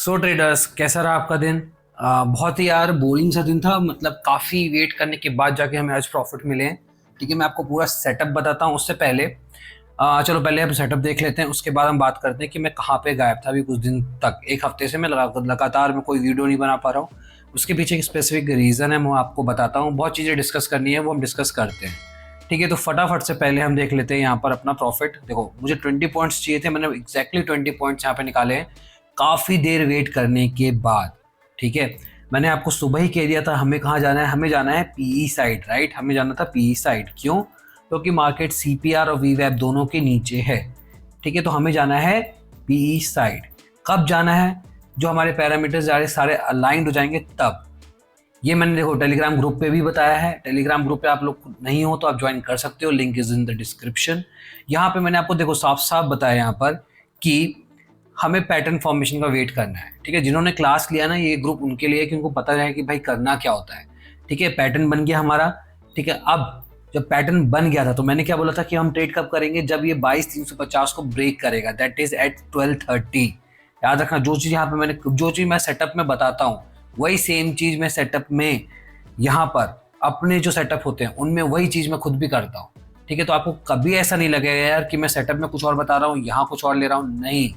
सो traders, कैसा रहा आपका दिन? बहुत ही यार बोरिंग सा दिन था। मतलब काफ़ी वेट करने के बाद जाके हमें आज प्रॉफिट मिले हैं। ठीक है, मैं आपको पूरा सेटअप बताता हूँ। उससे पहले चलो पहले हम सेटअप देख लेते हैं, उसके बाद हम बात करते हैं कि मैं कहाँ पे गायब था अभी कुछ दिन तक। एक हफ्ते से मैं लगातार मैं कोई वीडियो नहीं बना पा रहा हूँ। उसके पीछे एक स्पेसिफिक रीज़न है, मैं आपको बताता हूँ। बहुत चीज़ें डिस्कस करनी है, वो हम डिस्कस करते हैं। ठीक है, तो फटाफट से पहले हम देख लेते हैं यहाँ पर अपना प्रॉफिट। देखो, मुझे 20 पॉइंट्स चाहिए थे, मैंने एग्जैक्टली 20 पॉइंट्स यहाँ पे निकाले हैं काफ़ी देर वेट करने के बाद। ठीक है, मैंने आपको सुबह ही कह दिया था हमें कहाँ जाना है। हमें जाना है पीई साइड, राइट। हमें जाना था पीई साइड। क्यों? क्योंकि मार्केट सीपीआर और वीवैप दोनों के नीचे है। ठीक है, तो हमें जाना है पीई साइड। कब जाना है? जो हमारे पैरामीटर्स सारे अलाइंड हो जाएंगे तब। ये मैंने देखो टेलीग्राम ग्रुप पे भी बताया है। टेलीग्राम ग्रुप पे आप लोग नहीं हो तो आप ज्वाइन कर सकते हो, link is in the description. यहाँ पे मैंने आपको देखो साफ साफ बताया यहाँ पर कि हमें पैटर्न फॉर्मेशन का वेट करना है। ठीक है, जिन्होंने क्लास लिया ना, ये ग्रुप उनके लिए कि उनको पता है कि भाई करना क्या होता है। ठीक है, पैटर्न बन गया हमारा। ठीक है, अब जब पैटर्न बन गया था तो मैंने क्या बोला था कि हम ट्रेड कब करेंगे? जब ये 22,350 को ब्रेक करेगा, दैट इज एट 12:30। याद रखना, जो चीज़ यहाँ पे जो चीज़ मैं सेटअप में बताता हूँ वही सेम चीज़ मैं सेटअप में यहाँ पर अपने जो सेटअप होते हैं उनमें वही चीज़ मैं खुद भी करता हूँ। ठीक है, तो आपको कभी ऐसा नहीं लगेगा यार कि मैं सेटअप में कुछ और बता रहा हूँ, यहाँ कुछ और ले रहा हूँ। नहीं,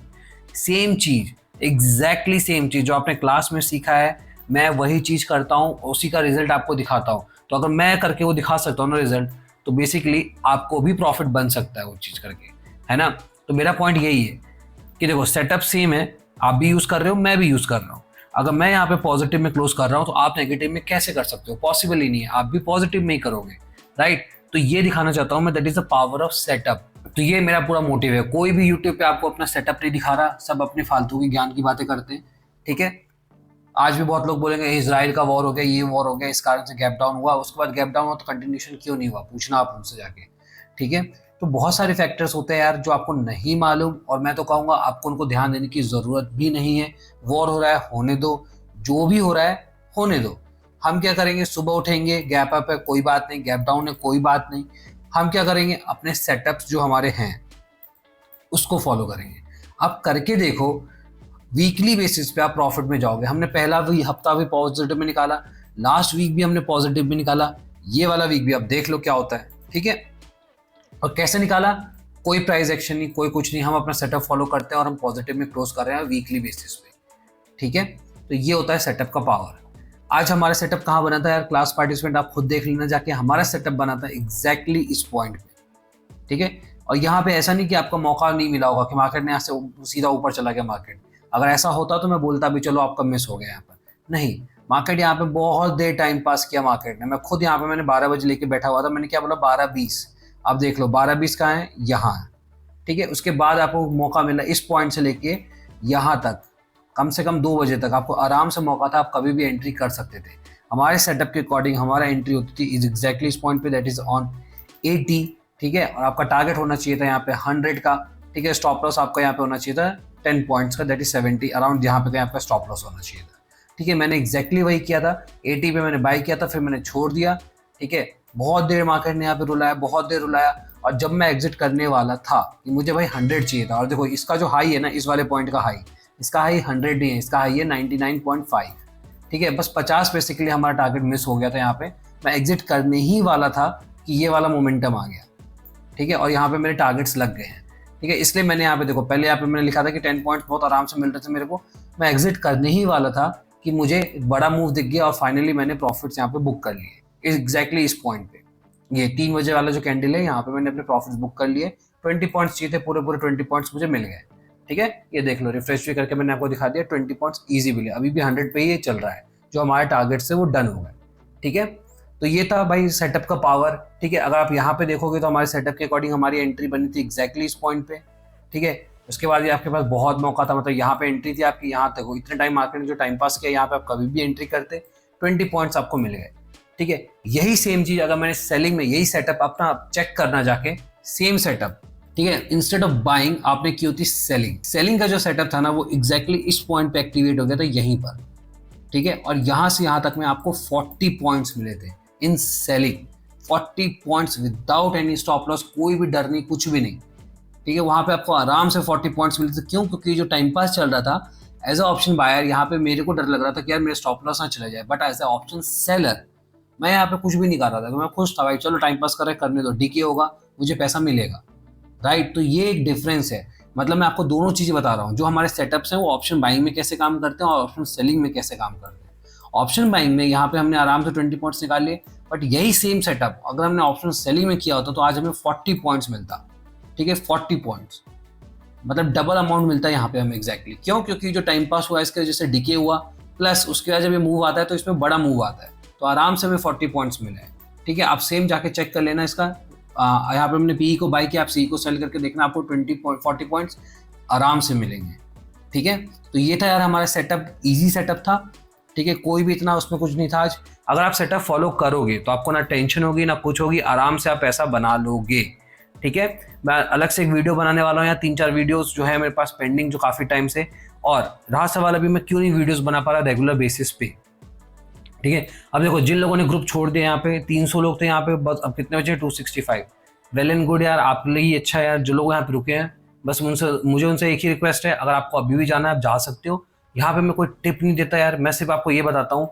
सेम चीज, एग्जैक्टली सेम चीज जो आपने क्लास में सीखा है, मैं वही चीज करता हूँ, उसी का रिजल्ट आपको दिखाता हूँ। तो अगर मैं करके वो दिखा सकता हूँ ना रिजल्ट, तो बेसिकली आपको भी प्रॉफिट बन सकता है वो चीज करके, है ना। तो मेरा पॉइंट यही है कि देखो सेटअप सेम है, आप भी यूज कर रहे हो, मैं भी यूज कर रहा हूँ। अगर मैं यहाँ पे पॉजिटिव में क्लोज कर रहा हूँ तो आप नेगेटिव में कैसे कर सकते हो? पॉसिबल ही नहीं है, आप भी पॉजिटिव में ही करोगे, राइट। तो ये दिखाना चाहता हूँ मैं, that is the power of setup. तो ये मेरा पूरा मोटिव है। कोई भी यूट्यूब पे आपको अपना सेटअप नहीं दिखा रहा, सब अपने फालतू की ज्ञान की बातें करते हैं। ठीक है, आज भी बहुत लोग बोलेंगे इजराइल का वॉर हो गया, ये वॉर हो गया, इस कारण से गैप डाउन हुआ। उसके बाद गैप डाउन हुआ तो कंटिन्यूशन क्यों नहीं हुआ, पूछना आप उनसे जाके। ठीक है, तो बहुत सारे फैक्टर्स होते हैं यार जो आपको नहीं मालूम, और मैं तो कहूँगा आपको उनको ध्यान देने की ज़रूरत भी नहीं है। वॉर हो रहा है, होने दो, जो भी हो रहा है होने दो। हम क्या करेंगे? सुबह उठेंगे, गैप अप है कोई बात नहीं, गैप डाउन है कोई बात नहीं। हम क्या करेंगे? अपने सेटअप्स जो हमारे हैं उसको फॉलो करेंगे। आप करके देखो, वीकली बेसिस पे आप प्रॉफिट में जाओगे। हमने पहला भी हफ्ता भी पॉजिटिव में निकाला, लास्ट वीक भी हमने पॉजिटिव में निकाला, ये वाला वीक भी अब देख लो क्या होता है। ठीक है, और कैसे निकाला? कोई प्राइस एक्शन नहीं, कोई कुछ नहीं, हम अपना सेटअप फॉलो करते हैं और हम पॉजिटिव में क्लोज कर रहे हैं वीकली बेसिस पे। ठीक है, तो ये होता है सेटअप का पावर। आज हमारा सेटअप कहाँ बना था यार? क्लास पार्टिसिपेंट आप खुद देख लेना जाके, हमारा सेटअप बना था एग्जैक्टली इस पॉइंट पे। ठीक है, और यहाँ पे ऐसा नहीं कि आपका मौका नहीं मिला होगा कि मार्केट ने यहाँ से सीधा ऊपर चला गया मार्केट। अगर ऐसा होता तो मैं बोलता भी चलो आपका मिस हो गया यहाँ पर। नहीं, मार्केट यहाँ पे बहुत देर टाइम पास किया मार्केट ने। मैं खुद यहाँ पे मैंने 12 बजे लेके बैठा हुआ था, मैंने क्या बोला 12:20। आप देख लो 12:20 कहाँ है? यहाँ है। ठीक है, उसके बाद आपको मौका मिला इस पॉइंट से लेके यहाँ तक, कम से कम 2 बजे तक आपको आराम से मौका था, आप कभी भी एंट्री कर सकते थे। हमारे सेटअप के अकॉर्डिंग हमारा एंट्री होती थी इज एग्जैक्टली इस पॉइंट पे, दैट इज ऑन 80। ठीक है, और आपका टारगेट होना चाहिए था यहाँ पे 100 का। ठीक है, स्टॉप लॉस आपका यहाँ पे होना चाहिए था 10 पॉइंट्स का, दैट इज 70 अराउंड, यहाँ पे आपका स्टॉप लॉस होना चाहिए था। ठीक है, मैंने एग्जैक्टली वही किया था। 80 पे मैंने बाई किया था, फिर मैंने छोड़ दिया। ठीक है, बहुत देर मार्केट ने यहाँ पे रुलाया, बहुत देर रुलाया, और जब मैं एग्जिट करने वाला था कि मुझे भाई 100 चाहिए था। और देखो इसका जो हाई है ना, इस वाले पॉइंट का हाई, इसका हाई 100 नहीं है, इसका हाई है 99.5। ठीक है, बस 50 पैसे के लिए हमारा टारगेट मिस हो गया था। यहाँ पे मैं एग्जिट करने ही वाला था कि ये वाला मोमेंटम आ गया। ठीक है, और यहाँ पे मेरे टारगेट्स लग गए हैं। ठीक है, इसलिए मैंने यहाँ पे देखो, पहले यहाँ पे मैंने लिखा था कि 10 पॉइंट्स बहुत आराम से मिल रहे थे मेरे को, मैं एग्जिट करने ही वाला था कि मुझे एक बड़ा मूव दिख गया, और फाइनली मैंने प्रॉफिट्स यहाँ पे बुक कर लिए एग्जैक्टली इस पॉइंट पे। ये 3 बजे वाला जो कैंडल है, यहाँ पे मैंने अपने प्रॉफिट्स बुक कर लिए। 20 पॉइंट्स चाहिए थे, पूरे पूरे 20 पॉइंट्स मुझे मिल गए। ठीक है, ये देख लो, रिफ्रेश भी करके मैंने आपको दिखा दिया, 20 पॉइंट्स ईजी मिले। अभी भी 100 पे ही ये चल रहा है, जो हमारे टारगेट से वो डन हो गए। ठीक है, तो ये था भाई सेटअप का पावर। ठीक है, अगर आप यहाँ पे देखोगे तो हमारे सेटअप के अकॉर्डिंग हमारी एंट्री बनी थी एग्जैक्टली इस पॉइंट पे। ठीक है, उसके बाद ये आपके पास बहुत मौका था, मतलब यहाँ पे एंट्री थी आपकी, यहाँ तक इतने टाइम मार्केट ने जो टाइम पास किया, यहाँ पे आप कभी भी एंट्री करते 20 पॉइंट्स आपको मिल गए। ठीक है, यही सेम चीज अगर मैंने सेलिंग में यही सेटअप अपना चेक करना जाके, सेम सेटअप। ठीक है, इंस्टेड ऑफ बाइंग आपने की होती सेलिंग। सेलिंग का जो सेटअप था ना, वो एग्जैक्टली इस पॉइंट पे एक्टिवेट हो गया था यहीं पर। ठीक है, और यहां से यहां तक में आपको 40 पॉइंट्स मिले थे in selling. 40 points without any stop loss, कोई भी डर नहीं, कुछ भी नहीं। ठीक है, वहां पे आपको आराम से 40 पॉइंट्स मिले थे। क्यों? क्योंकि जो टाइम पास चल रहा था, एज अ ऑप्शन बायर यहाँ पे मेरे को डर लग रहा था कि यार मेरे स्टॉप लॉस ना चला जाए, but as a option seller मैं यहाँ पे कुछ भी नहीं कर रहा था, मैं खुश था भाई, चलो टाइम पास कर रहे, करने दो, डीके होगा, मुझे पैसा मिलेगा, राइट। तो ये एक डिफरेंस है, मतलब मैं आपको दोनों चीजें बता रहा हूँ, जो हमारे सेटअप्स हैं वो ऑप्शन बाइंग में कैसे काम करते हैं और ऑप्शन सेलिंग में कैसे काम करते हैं। ऑप्शन बाइंग में यहाँ पे हमने आराम से 20 पॉइंट्स निकाल लिए, बट यही सेम सेटअप अगर हमने ऑप्शन सेलिंग में किया होता तो आज हमें 40 पॉइंट्स मिलता, ठीक है, 40 पॉइंट्स, मतलब डबल अमाउंट मिलता है यहाँ पे हमें एग्जैक्टली। क्यों? क्योंकि जो टाइम पास हुआ इसके वजह से डिके हुआ, प्लस उसके बाद जब ये मूव आता है तो इसमें बड़ा मूव आता है, तो आराम से हमें 40 पॉइंट्स मिले हैं, ठीक है। आप सेम जाके चेक कर लेना इसका, यहाँ पे हमने पी को बाई किया, आप सी को सेल करके देखना, आपको 40 पॉइंट्स आराम से मिलेंगे, ठीक है। तो ये था यार हमारा सेटअप, इजी सेटअप था, ठीक है, कोई भी इतना उसमें कुछ नहीं था आज। अगर आप सेटअप फॉलो करोगे तो आपको ना टेंशन होगी ना कुछ होगी, आराम से आप पैसा बना लोगे, ठीक है। मैं अलग से एक वीडियो बनाने वाला हूँ, या 3-4 वीडियोस जो है मेरे पास पेंडिंग, जो काफ़ी टाइम से, और रहा सवाल अभी मैं क्यों नहीं वीडियोस बना पा रहा रेगुलर बेसिस पे, ठीक है। अब देखो जिन लोगों ने ग्रुप छोड़ दिया, यहाँ पे 300 लोग थे यहाँ पे, बस अब कितने बचे? 265। वेल एंड गुड यार, आप लिए ही अच्छा यार, जो लोग यहाँ पे रुके हैं, बस मुझे उनसे एक ही रिक्वेस्ट है, अगर आपको अभी भी जाना है आप जा सकते हो। यहाँ पे मैं कोई टिप नहीं देता यार, मैं सिर्फ आपको ये बताता हूँ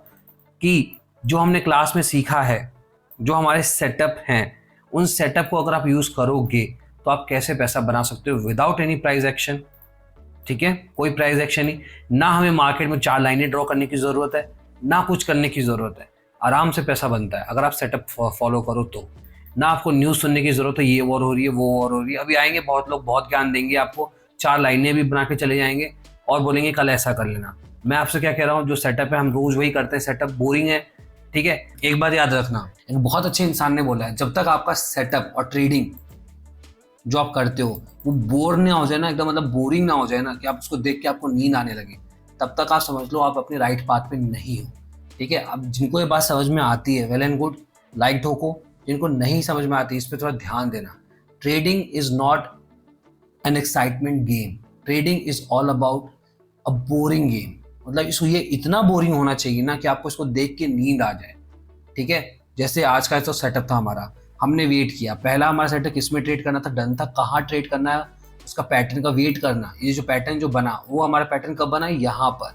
कि जो हमने क्लास में सीखा है, जो हमारे सेटअप हैं, उन सेटअप को अगर आप यूज़ करोगे तो आप कैसे पैसा बना सकते हो विदाउट एनी प्राइस एक्शन, ठीक है। कोई प्राइस एक्शन नहीं, ना हमें मार्केट में 4 लाइनें ड्रॉ करने की ज़रूरत है, ना कुछ करने की ज़रूरत है, आराम से पैसा बनता है अगर आप सेटअप फॉलो करो तो। ना आपको न्यूज़ सुनने की ज़रूरत है, ये वॉर हो रही है, वो वॉर हो रही है। अभी आएंगे बहुत लोग, बहुत ज्ञान देंगे आपको, 4 लाइनें भी बना के चले जाएंगे और बोलेंगे कल ऐसा कर लेना। मैं आपसे क्या कह रहा हूँ, जो सेटअप है हम रोज़ वही करते हैं, सेटअप बोरिंग है, ठीक है। एक बात याद रखना, एक बहुत अच्छे इंसान ने बोला है, जब तक आपका सेटअप और ट्रेडिंग जो आप करते हो वो बोर नहीं हो जाए ना, एकदम मतलब बोरिंग ना हो जाए ना, कि आप उसको देख के आपको नींद आने लगे, तब तक आप समझ लो आप अपने राइट पाथ पे नहीं हो, ठीक है। अब जिनको ये बात समझ में आती है वेल एंड गुड, लाइक ठोको, जिनको नहीं समझ में आती इस पर थोड़ा ध्यान देना। Trading is not an excitement game, trading is all about a boring game, मतलब इसको ये इतना बोरिंग होना चाहिए ना कि आपको इसको देख के नींद आ जाए, ठीक है। जैसे आज का तो सेटअप था हमारा, हमने वेट किया, पहला हमारा सेटअप किस में ट्रेड करना था, डन था, कहाँ ट्रेड करना है, उसका पैटर्न का वेट करना, ये जो पैटर्न जो बना वो हमारा पैटर्न कब बना, यहाँ पर,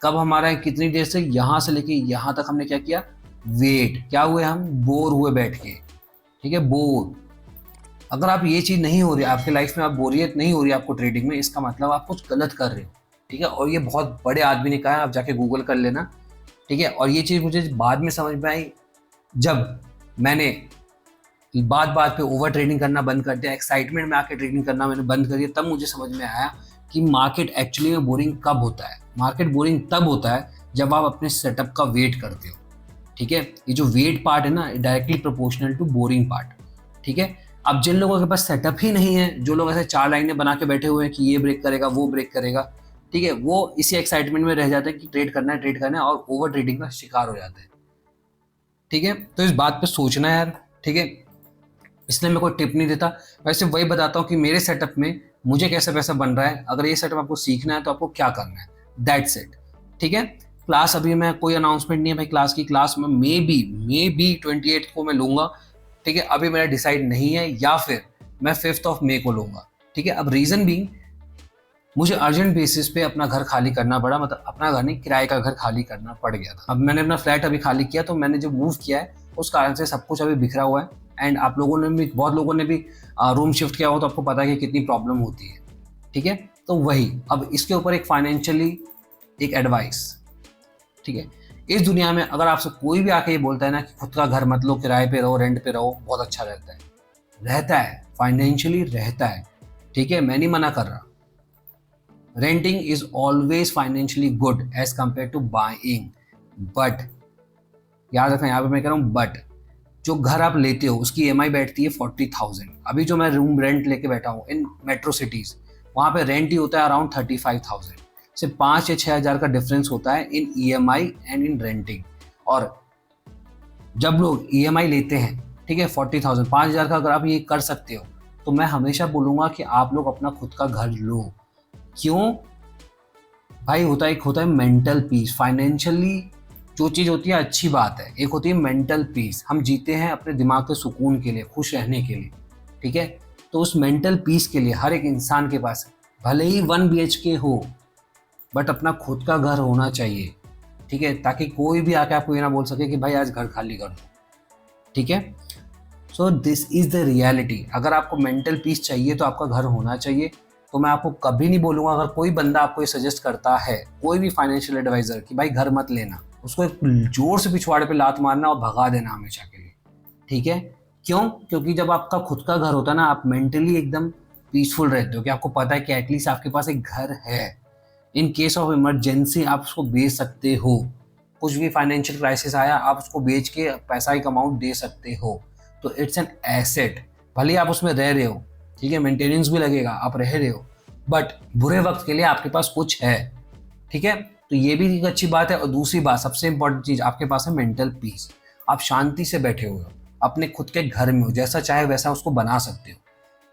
कब हमारा कितनी देर से, यहाँ से लेके यहाँ तक हमने क्या किया, वेट, क्या हुए, हम बोर हुए बैठ के, ठीक है, बोर। अगर आप ये चीज़ नहीं हो रही आपकी लाइफ में, आप बोरियत नहीं हो रही आपको ट्रेडिंग में, इसका मतलब आप कुछ गलत कर रहे हो, ठीक है। और ये बहुत बड़े आदमी ने कहा है, आप जाके गूगल कर लेना, ठीक है। और ये चीज़ मुझे बाद में समझ में आई, जब मैंने बात पे ओवर ट्रेडिंग करना बंद कर दिया, एक्साइटमेंट में आके ट्रेडिंग करना मैंने बंद कर दिया, तब मुझे समझ में आया कि मार्केट एक्चुअली में बोरिंग कब होता है। मार्केट बोरिंग तब होता है जब आप अपने सेटअप का वेट करते हो, ठीक है। ये जो वेट पार्ट है ना, directly proportional to boring part, ठीक है। अब जिन लोगों के पास सेटअप ही नहीं है, जो लोग ऐसे 4 लाइनें बना के बैठे हुए हैं कि ये ब्रेक करेगा वो ब्रेक करेगा, ठीक है, वो इसी एक्साइटमेंट में रह जाते हैं कि ट्रेड करना है और ओवर ट्रेडिंग का शिकार हो जाते हैं, ठीक है। तो इस बात पे सोचना है यार, ठीक है। इसलिए मैं कोई टिप नहीं देता, मैं सिर्फ वही बताता हूँ कि मेरे सेटअप में मुझे कैसा पैसा बन रहा है, अगर ये सेटअप आपको सीखना है तो आपको क्या करना है, दैट्स इट, ठीक है। क्लास अभी मैं कोई अनाउंसमेंट नहीं है भाई, क्लास की, क्लास में मे बी 28 को मैं लूँगा, ठीक है। अभी मेरा डिसाइड नहीं है, या फिर मैं 5 मई को लूँगा, ठीक है। अब रीज़न भी, मुझे अर्जेंट बेसिस पे अपना घर खाली करना पड़ा, मतलब अपना घर नहीं, किराए का घर खाली करना पड़ गया था। अब मैंने अपना फ्लैट अभी खाली किया, तो मैंने जो मूव किया है उस कारण से सब कुछ अभी बिखरा हुआ है, एंड आप लोगों ने भी, बहुत लोगों ने भी रूम शिफ्ट किया हो, तो आपको पता है कि कितनी प्रॉब्लम होती है, ठीक है। तो वही, अब इसके ऊपर एक फाइनेंशियली एक एडवाइस, ठीक है। इस दुनिया में अगर आपसे कोई भी आके ये बोलता है ना कि खुद का घर मत लो, किराए पे रहो, रेंट पे रहो, बहुत अच्छा रहता है फाइनेंशियली रहता है, ठीक है, मैं नहीं मना कर रहा। Renting is always financially good as compare to buying, but याद रखना, यहाँ पे मैं कह रहा हूँ बट, जो घर आप लेते हो उसकी EMI बैठती है 40,000। अभी जो मैं रूम रेंट लेके बैठा हूँ इन मेट्रो सिटीज़, वहाँ पे रेंट ही होता है अराउंड 35,000, सिर्फ 5 या 6 हज़ार का डिफरेंस होता है इन EMI एंड इन रेंटिंग। और जब लोग EMI लेते हैं, ठीक है, 40,000, 5,000 का अगर आप ये कर सकते हो, तो मैं हमेशा बोलूँगा कि आप लोग अपना खुद का घर लो। क्यों भाई, होता है मेंटल पीस। फाइनेंशियली जो चीज़ होती है अच्छी बात है, एक होती है मेंटल पीस। हम जीते हैं अपने दिमाग के सुकून के लिए, खुश रहने के लिए, ठीक है। तो उस मेंटल पीस के लिए हर एक इंसान के पास, भले ही 1 BHK हो, बट अपना खुद का घर होना चाहिए, ठीक है, ताकि कोई भी आके आपको ये ना बोल सके कि भाई आज घर खाली कर दो, ठीक है। So this is the reality. अगर आपको मेंटल पीस चाहिए तो आपका घर होना चाहिए। तो मैं आपको कभी नहीं बोलूँगा, अगर कोई बंदा आपको ये सजेस्ट करता है, कोई भी फाइनेंशियल एडवाइजर, कि भाई घर मत लेना, उसको एक जोर से पिछवाड़े पे लात मारना और भगा देना हमेशा के लिए, ठीक है। क्यों? क्योंकि जब आपका खुद का घर होता है ना, आप मेंटली एकदम पीसफुल रहते हो कि आपको पता है कि एटलीस्ट आपके पास एक घर है। इन केस ऑफ इमरजेंसी आप उसको बेच सकते हो। कुछ भी फाइनेंशियल क्राइसिस आया, आप उसको बेच के पैसा एक अमाउंट दे सकते हो। तो इट्स एन एसेट। भले ही आप उसमें रह रहे हो, ठीक है, मेंटेनेंस भी लगेगा, आप रह रहे हो, बट बुरे वक्त के लिए आपके पास कुछ है, ठीक है। तो ये भी एक अच्छी बात है। और दूसरी बात, सबसे इंपॉर्टेंट चीज, आपके पास है मेंटल पीस। आप शांति से बैठे हुए हो, अपने खुद के घर में हो, जैसा चाहे वैसा उसको बना सकते हो,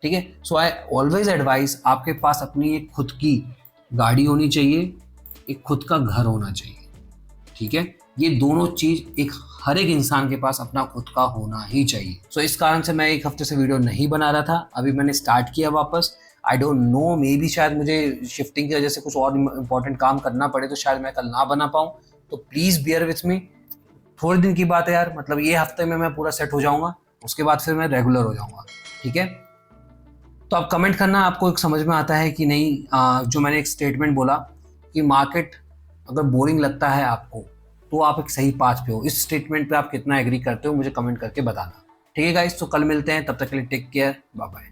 ठीक है। सो आई ऑलवेज एडवाइस, आपके पास अपनी एक खुद की गाड़ी होनी चाहिए, एक खुद का घर होना चाहिए, ठीक है। ये दोनों चीज एक हर एक इंसान के पास अपना खुद का होना ही चाहिए। सो इस कारण से मैं एक हफ्ते से वीडियो नहीं बना रहा था, अभी मैंने स्टार्ट किया वापस। I don't know, may be शायद मुझे शिफ्टिंग की वजह से कुछ और इंपॉर्टेंट काम करना पड़े, तो शायद मैं कल ना बना पाऊँ। तो प्लीज़ बियर विथ मी। थोड़े दिन की बात है यार, मतलब ये हफ्ते में मैं पूरा सेट हो जाऊंगा, उसके बाद फिर मैं रेगुलर हो जाऊंगा, ठीक है। तो आप कमेंट करना, आपको एक समझ में आता है कि नहीं। जो मैंने एक स्टेटमेंट बोला कि मार्केट अगर बोरिंग लगता है आपको, तो आप एक सही पाथ पे हो। इस स्टेटमेंट पे आप कितना एग्री करते हो मुझे कमेंट करके बताना, ठीक है गाइस। तो कल मिलते हैं, तब तक के लिए टेक केयर, बाय बाय।